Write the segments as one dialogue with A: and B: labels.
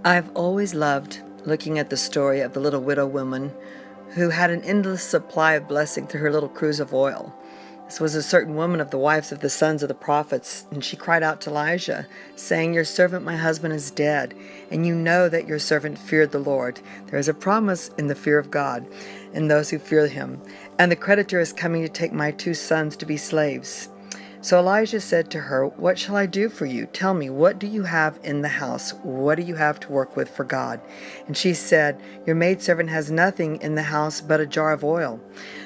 A: I've always loved looking at the story of the little widow woman who had an endless supply of blessing through her little cruse of oil. This was a certain woman of the wives of the sons of the prophets, and she cried out to Elijah, saying, "Your servant, my husband, is dead, and you know that your servant feared the Lord. There is a promise in the fear of God in those who fear him, and the creditor is coming to take my 2 sons to be slaves." So Elijah said to her, "What shall I do for you? Tell me, what do you have in the house? What do you have to work with for God?" And she said, "Your maidservant has nothing in the house but a jar of oil."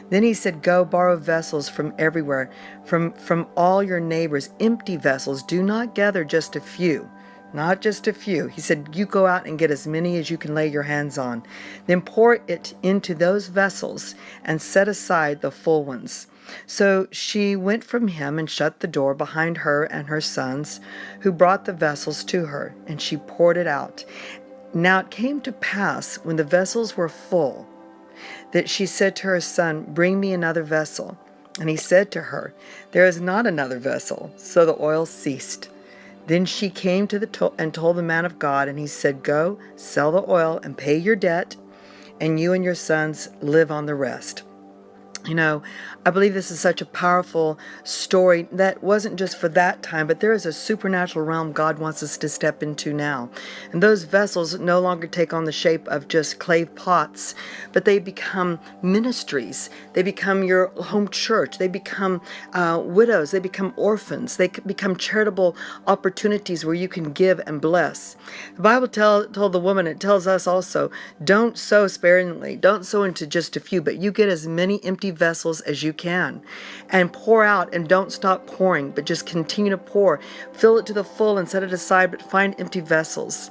A: Then he said, "Go borrow vessels from everywhere, from all your neighbors, empty vessels. Do not gather just a few." Not just a few. He said, "You go out and get as many as you can lay your hands on. Then pour it into those vessels and set aside the full ones." So she went from him and shut the door behind her and her sons, who brought the vessels to her, and she poured it out. Now it came to pass, when the vessels were full, that she said to her son, "Bring me another vessel." And he said to her, "There is not another vessel." So the oil ceased. Then she came and told the man of God, and he said, "Go, sell the oil and pay your debt, and you and your sons live on the rest." I believe this is such a powerful story that wasn't just for that time, but there is a supernatural realm God wants us to step into now. And those vessels no longer take on the shape of just clay pots, but they become ministries. They become your home church. They become widows. They become orphans. They become charitable opportunities where you can give and bless. The Bible told the woman, it tells us also, don't sow sparingly. Don't sow into just a few, but you get as many empty vessels as you can, and pour out, and don't stop pouring, but just continue to pour. Fill it to the full and set it aside, but find empty vessels.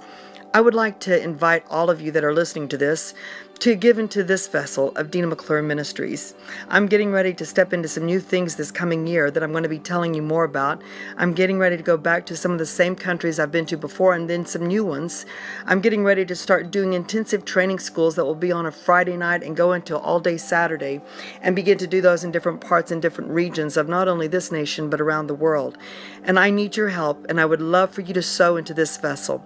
A: I would like to invite all of you that are listening to this to give into this vessel of Dina McClure Ministries. I'm getting ready to step into some new things this coming year that I'm going to be telling you more about. I'm getting ready to go back to some of the same countries I've been to before, and then some new ones. I'm getting ready to start doing intensive training schools that will be on a Friday night and go until all day Saturday, and begin to do those in different parts and different regions of not only this nation but around the world. And I need your help, and I would love for you to sow into this vessel.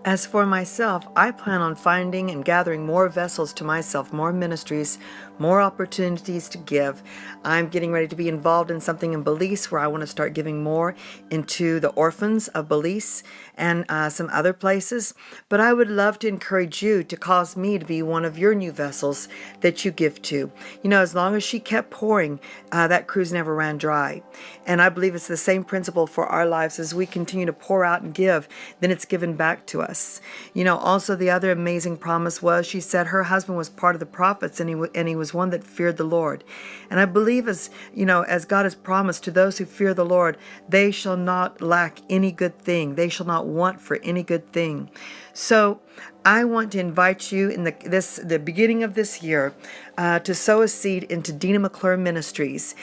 A: As for myself, I plan on finding and gathering more vessels to myself, more ministries, more opportunities to give. I'm getting ready to be involved in something in Belize where I want to start giving more into the orphans of Belize and some other places. But I would love to encourage you to cause me to be one of your new vessels that you give to. As long as she kept pouring, that cruse never ran dry. And I believe it's the same principle for our lives. As we continue to pour out and give, then it's given back to us. Also the other amazing promise was, she said her husband was part of the prophets, and he was one that feared the Lord. And I believe, as God has promised, to those who fear the Lord, they shall not lack any good thing. They shall not want for any good thing. So I want to invite you in the beginning of this year to sow a seed into Dina McClure Ministries.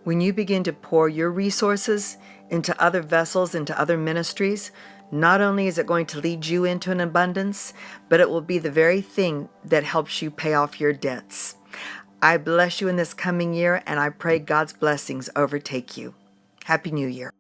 A: When you begin to pour your resources into other vessels, into other ministries, not only is it going to lead you into an abundance, but it will be the very thing that helps you pay off your debts. I bless you in this coming year, and I pray God's blessings overtake you. Happy New Year.